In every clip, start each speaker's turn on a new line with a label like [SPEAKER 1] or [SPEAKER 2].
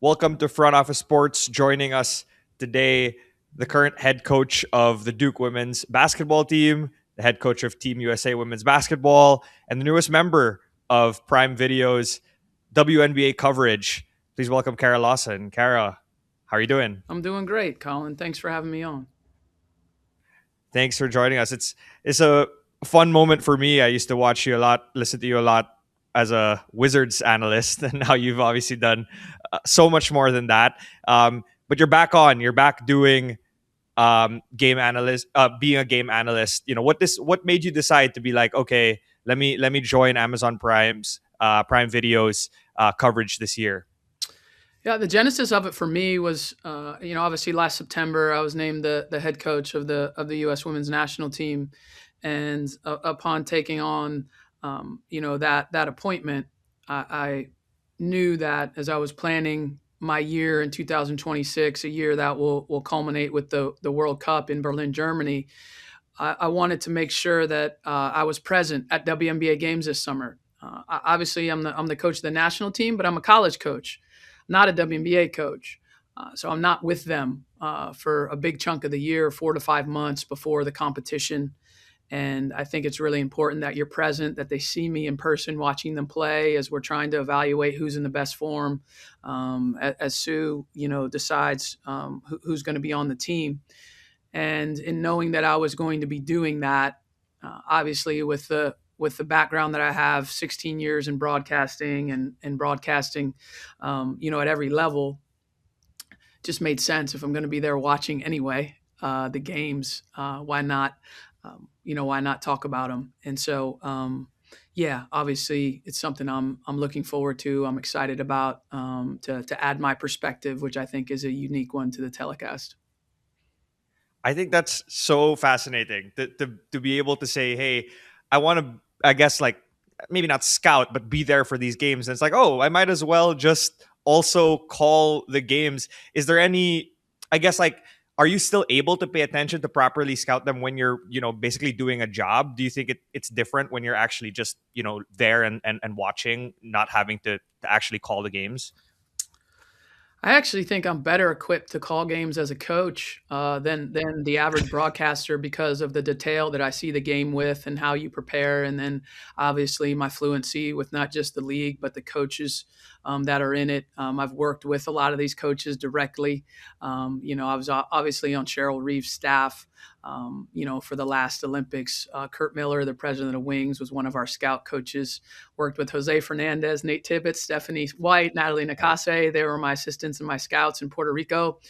[SPEAKER 1] Welcome to Front Office Sports. Joining us today, the current head coach of the Duke women's basketball team, the head coach of Team USA women's basketball, and the newest member of Prime Video's WNBA coverage. Please welcome Kara Lawson. Kara, how are you doing?
[SPEAKER 2] I'm doing great, Colin. Thanks for having me on.
[SPEAKER 1] Thanks for joining us. It's a fun moment for me. I used to watch you a lot, listen to you a lot as a Wizards analyst, and now you've obviously done so much more than that. But you're back on. You're back doing game analyst, being a game analyst. What made you decide to be like, okay, let me join Amazon Prime's Prime Videos coverage this year?
[SPEAKER 2] Yeah, the genesis of it for me was, obviously last September I was named the head coach of the U.S. Women's National Team, and upon taking on, that appointment, I knew that as I was planning my year in 2026, a year that will culminate with the World Cup in Berlin, Germany. I wanted to make sure that I was present at WNBA games this summer. Obviously, I'm the coach of the national team, but I'm a college coach, not a WNBA coach. So I'm not with them for a big chunk of the year, 4 to 5 months before the competition. And I think it's really important that you're present, that they see me in person watching them play as we're trying to evaluate who's in the best form as Sue, decides who's going to be on the team. And in knowing that I was going to be doing that, obviously with the background that I have, 16 years in broadcasting and broadcasting, at every level, just made sense. If I'm going to be there watching anyway, the games, why not talk about them? And so, yeah, obviously it's something I'm looking forward to. I'm excited about to add my perspective, which I think is a unique one to the telecast.
[SPEAKER 1] I think that's so fascinating to be able to say, hey, I want to, I guess, like maybe not scout, but be there for these games. And it's like, oh, I might as well just also call the games. Is there any, I guess, like, are you still able to pay attention to properly scout them when you're, basically doing a job? Do you think it's different when you're actually just, there and watching, not having to actually call the games?
[SPEAKER 2] I actually think I'm better equipped to call games as a coach than the average broadcaster because of the detail that I see the game with and how you prepare, and then obviously my fluency with not just the league but the coaches that are in it. I've worked with a lot of these coaches directly. I was obviously on Cheryl Reeve's staff. For the last Olympics, Kurt Miller, the president of Wings, was one of our scout coaches. Worked with Jose Fernandez, Nate Tibbetts, Stephanie White, Natalie Nakase. They were my assistants and my scouts in Puerto Rico.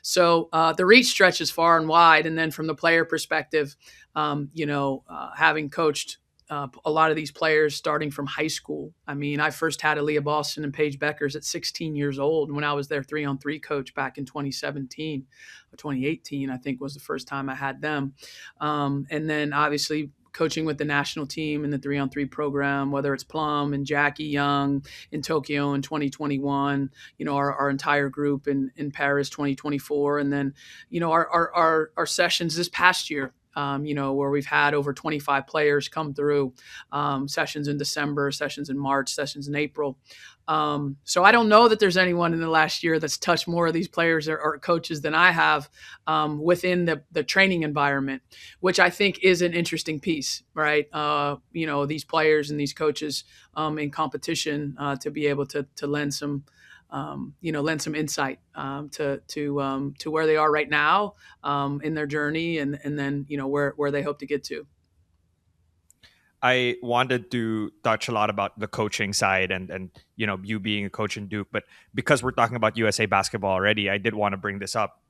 [SPEAKER 2] So the reach stretches far and wide. And then from the player perspective, having coached a lot of these players starting from high school. I mean, I first had Aaliyah Boston and Paige Beckers at 16 years old when I was their 3-on-3 coach back in 2017 or 2018, I think was the first time I had them. And then obviously coaching with the national team in the 3-on-3 program, whether it's Plum and Jackie Young in Tokyo in 2021, our entire group in Paris 2024. And then, our sessions this past year, where we've had over 25 players come through, sessions in December, sessions in March, sessions in April. So I don't know that there's anyone in the last year that's touched more of these players or coaches than I have within the training environment, which I think is an interesting piece, right? These players and these coaches in competition to be able to lend some insight to where they are right now in their journey, and then where they hope to get to.
[SPEAKER 1] I wanted to touch a lot about the coaching side and you being a coach in Duke, but because we're talking about USA basketball already, I did want to bring this up.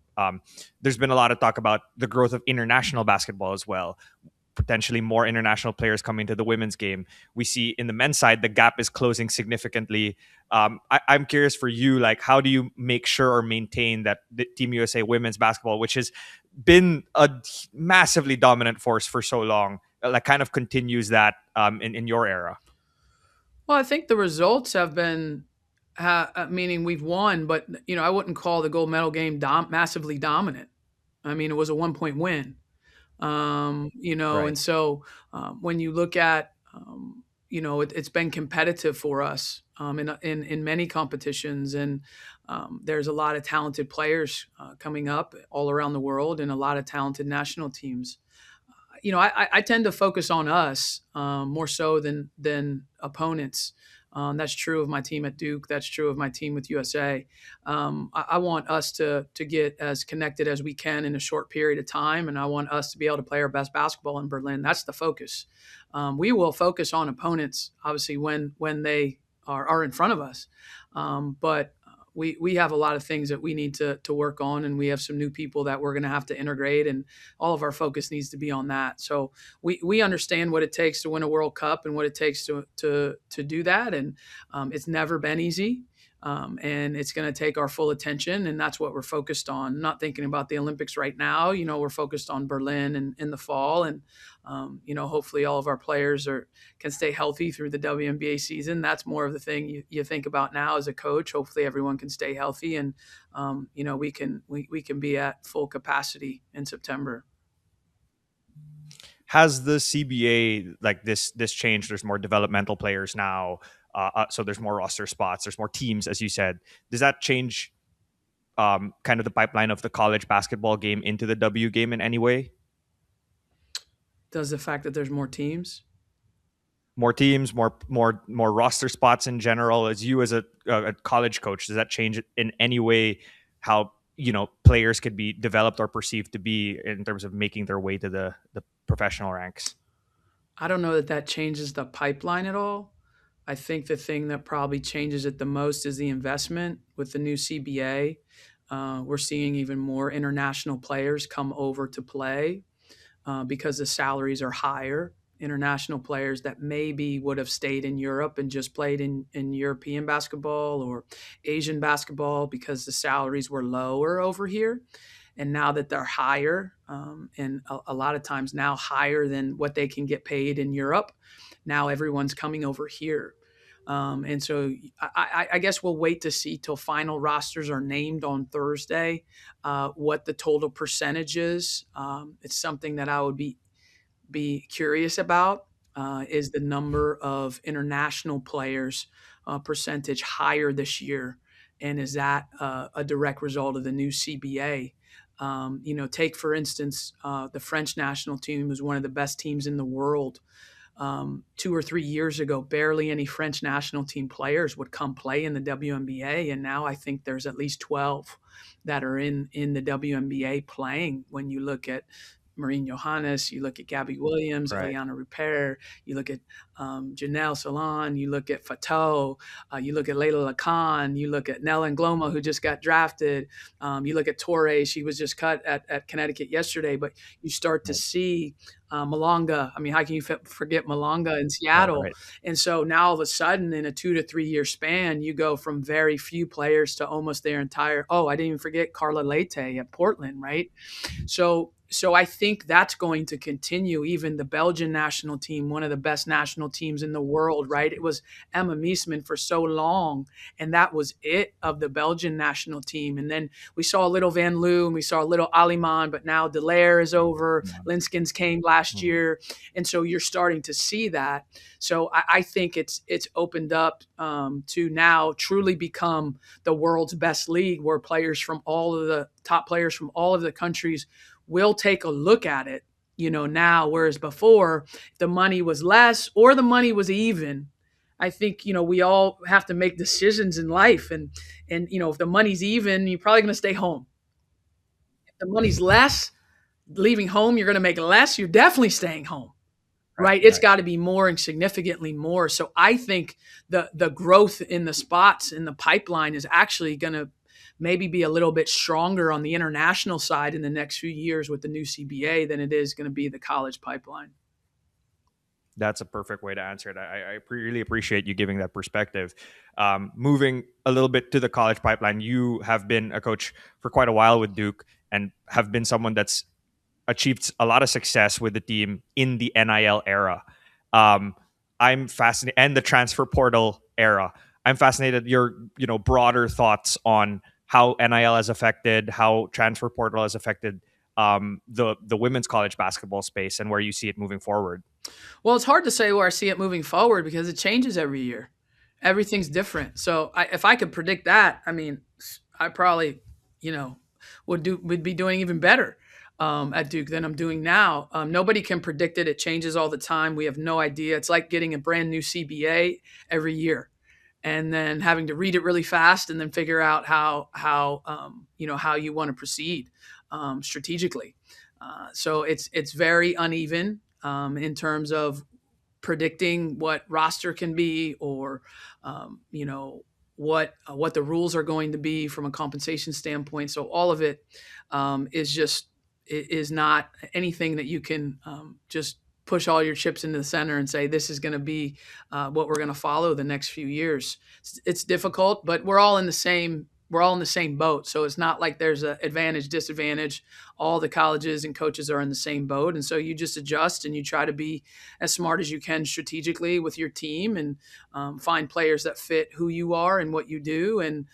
[SPEAKER 1] There's been a lot of talk about the growth of international basketball as well. Potentially more international players coming to the women's game. We see in the men's side the gap is closing significantly. I'm curious for you, like how do you make sure or maintain that the Team USA women's basketball, which has been a massively dominant force for so long, like kind of continues that in your era?
[SPEAKER 2] Well, I think the results have been, meaning we've won, but I wouldn't call the gold medal game massively dominant. I mean, it was a 1 point win.
[SPEAKER 1] Right.
[SPEAKER 2] And so when you look at, it's been competitive for us in many competitions, and there's a lot of talented players coming up all around the world, and a lot of talented national teams. I tend to focus on us more so than opponents. That's true of my team at Duke. That's true of my team with USA. I want us to get as connected as we can in a short period of time, and I want us to be able to play our best basketball in Berlin. That's the focus. We will focus on opponents, obviously, when they are in front of us, but we have a lot of things that we need to work on, and we have some new people that we're going to have to integrate, and all of our focus needs to be on that. So we understand what it takes to win a World Cup and what it takes to do that, and it's never been easy. And it's going to take our full attention, and that's what we're focused on. Not thinking about the Olympics right now. We're focused on Berlin and in the fall, and hopefully all of our players can stay healthy through the WNBA season. That's more of the thing you think about now as a coach. Hopefully everyone can stay healthy, and we can be at full capacity in September.
[SPEAKER 1] Has the CBA, like this changed? There's more developmental players now, so there's more roster spots. There's more teams, as you said. Does that change kind of the pipeline of the college basketball game into the W game in any way?
[SPEAKER 2] Does the fact that there's more teams?
[SPEAKER 1] More teams, more roster spots in general. As you as a college coach, does that change it in any way how players could be developed or perceived to be in terms of making their way to the professional ranks?
[SPEAKER 2] I don't know that changes the pipeline at all. I think the thing that probably changes it the most is the investment with the new CBA. We're seeing even more international players come over to play because the salaries are higher. International players that maybe would have stayed in Europe and just played in European basketball or Asian basketball because the salaries were lower over here. And now that they're higher, and a lot of times now higher than what they can get paid in Europe, now everyone's coming over here. And so I guess we'll wait to see till final rosters are named on Thursday, what the total percentage is. It's something that I would be curious about, is the number of international players percentage higher this year, and is that a direct result of the new CBA? Take for instance, the French national team was one of the best teams in the world. 2 or 3 years ago, barely any French national team players would come play in the WNBA, and now I think there's at least 12 that are in the WNBA playing. When you look at Marine Johannes, you look at Gabby Williams,
[SPEAKER 1] Right.
[SPEAKER 2] Eliana Rupert, you look at Janelle Salon, you look at Fatou, you look at Layla Lacan, you look at Nell Angloma, who just got drafted, you look at Torre, she was just cut at Connecticut yesterday, but you start to
[SPEAKER 1] Right.
[SPEAKER 2] see Malonga. I mean, how can you forget Malonga in
[SPEAKER 1] Right.
[SPEAKER 2] Seattle?
[SPEAKER 1] Right.
[SPEAKER 2] And so now all of a sudden, in a 2 to 3 year span, you go from very few players to almost their entire. Oh, I didn't even forget Carla Leite at Portland, right? So I think that's going to continue. Even the Belgian national team, one of the best national teams in the world, right? It was Emma Meesman for so long, and that was it of the Belgian national team. And then we saw a little Van Loo, and we saw a little Aliman, but now Delaire is over.
[SPEAKER 1] Yeah.
[SPEAKER 2] Linskins came last
[SPEAKER 1] Mhm.
[SPEAKER 2] year, and so you're starting to see that. So I think it's opened up to now truly become the world's best league, where players from all of the top players from all of the countries will take a look at it, now, whereas before the money was less or the money was even. I think, we all have to make decisions in life, and if the money's even, you're probably going to stay home. If the money's less, leaving home, you're going to make less, you're definitely staying home.
[SPEAKER 1] Right.
[SPEAKER 2] Right? It's
[SPEAKER 1] Right.
[SPEAKER 2] got to be more and significantly more. So I think the growth in the spots in the pipeline is actually going to maybe be a little bit stronger on the international side in the next few years with the new CBA than it is going to be the college pipeline.
[SPEAKER 1] That's a perfect way to answer it. Really appreciate you giving that perspective. Moving a little bit to the college pipeline, you have been a coach for quite a while with Duke and have been someone that's achieved a lot of success with the team in the NIL era. Um, I'm fascinated, and the transfer portal era. I'm fascinated your broader thoughts on how NIL has affected, how transfer portal has affected the women's college basketball space, and where you see it moving forward.
[SPEAKER 2] Well, it's hard to say where I see it moving forward because it changes every year. Everything's different. So if I could predict that, I mean, I probably, you know, would be doing even better at Duke than I'm doing now. Nobody can predict it. It changes all the time. We have no idea. It's like getting a brand new CBA every year, and then having to read it really fast, and then figure out how you want to proceed strategically. So it's very uneven in terms of predicting what roster can be, or what the rules are going to be from a compensation standpoint. So all of it is not anything that you can just push all your chips into the center and say this is going to be what we're going to follow the next few years. It's difficult, but we're all in the same boat. So it's not like there's an advantage, disadvantage. All the colleges and coaches are in the same boat. And so you just adjust and you try to be as smart as you can strategically with your team, and find players that fit who you are and what you do. And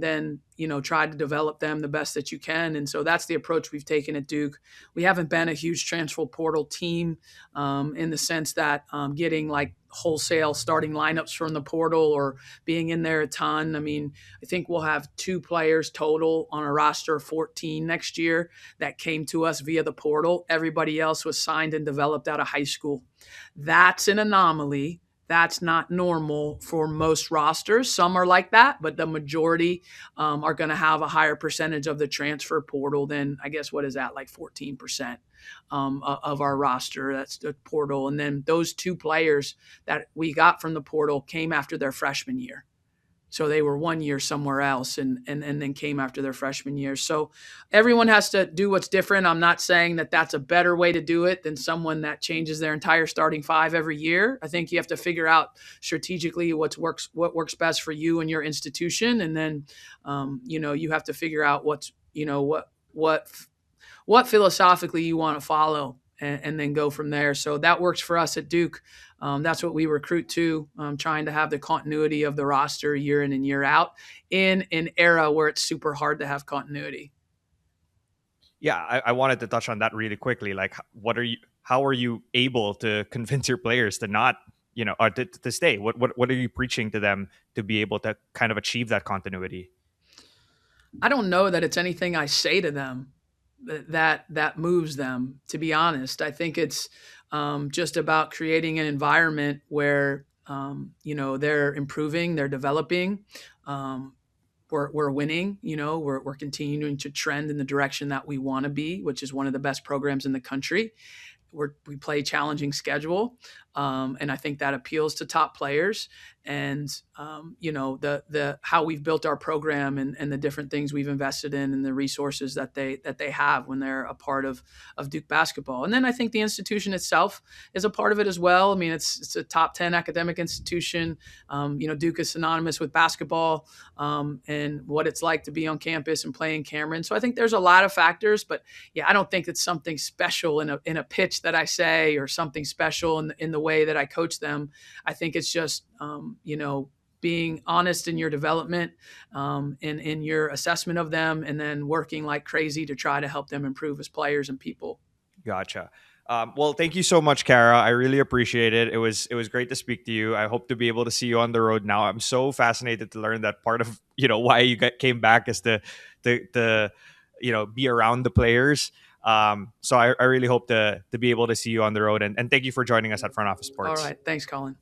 [SPEAKER 2] then, try to develop them the best that you can. And so that's the approach we've taken at Duke. We haven't been a huge transfer portal team in the sense that getting like wholesale starting lineups from the portal or being in there a ton. I mean, I think we'll have 2 players total on a roster of 14 next year that came to us via the portal. Everybody else was signed and developed out of high school. That's an anomaly. That's not normal for most rosters. Some are like that, but the majority are going to have a higher percentage of the transfer portal than, I guess, what is that, like 14% of our roster. That's the portal. And then those 2 players that we got from the portal came after their freshman year. So they were 1 year somewhere else, and then came after their freshman year. So everyone has to do what's different. I'm not saying that that's a better way to do it than someone that changes their entire starting 5 every year. I think you have to figure out strategically what works best for you and your institution, and then you have to figure out what philosophically you want to follow, and then go from there. So that works for us at Duke. That's what we recruit to, trying to have the continuity of the roster year in and year out in an era where it's super hard to have continuity.
[SPEAKER 1] Yeah, I wanted to touch on that really quickly. Like, how are you able to convince your players to not, or to stay? What are you preaching to them to be able to kind of achieve that continuity?
[SPEAKER 2] I don't know that it's anything I say to them that moves them. To be honest, I think it's just about creating an environment where they're improving, they're developing. We're winning. We're continuing to trend in the direction that we want to be, which is one of the best programs in the country. We play challenging schedule, and I think that appeals to top players. And the how we've built our program, and the different things we've invested in, and the resources that they have when they're a part of Duke basketball. And then I think the institution itself is a part of it as well. I mean, it's a top 10 academic institution. Duke is synonymous with basketball, and what it's like to be on campus and play in Cameron. So I think there's a lot of factors, but yeah, I don't think it's something special in a pitch that I say, or something special in the way that I coach them. I think it's just being honest in your development, and in your assessment of them, and then working like crazy to try to help them improve as players and people.
[SPEAKER 1] Gotcha. Well, thank you so much, Kara. I really appreciate it. It was great to speak to you. I hope to be able to see you on the road now. I'm so fascinated to learn that part of why you came back is to be around the players. So I really hope to be able to see you on the road. And thank you for joining us at Front Office
[SPEAKER 2] All
[SPEAKER 1] Sports.
[SPEAKER 2] right. Thanks, Colin.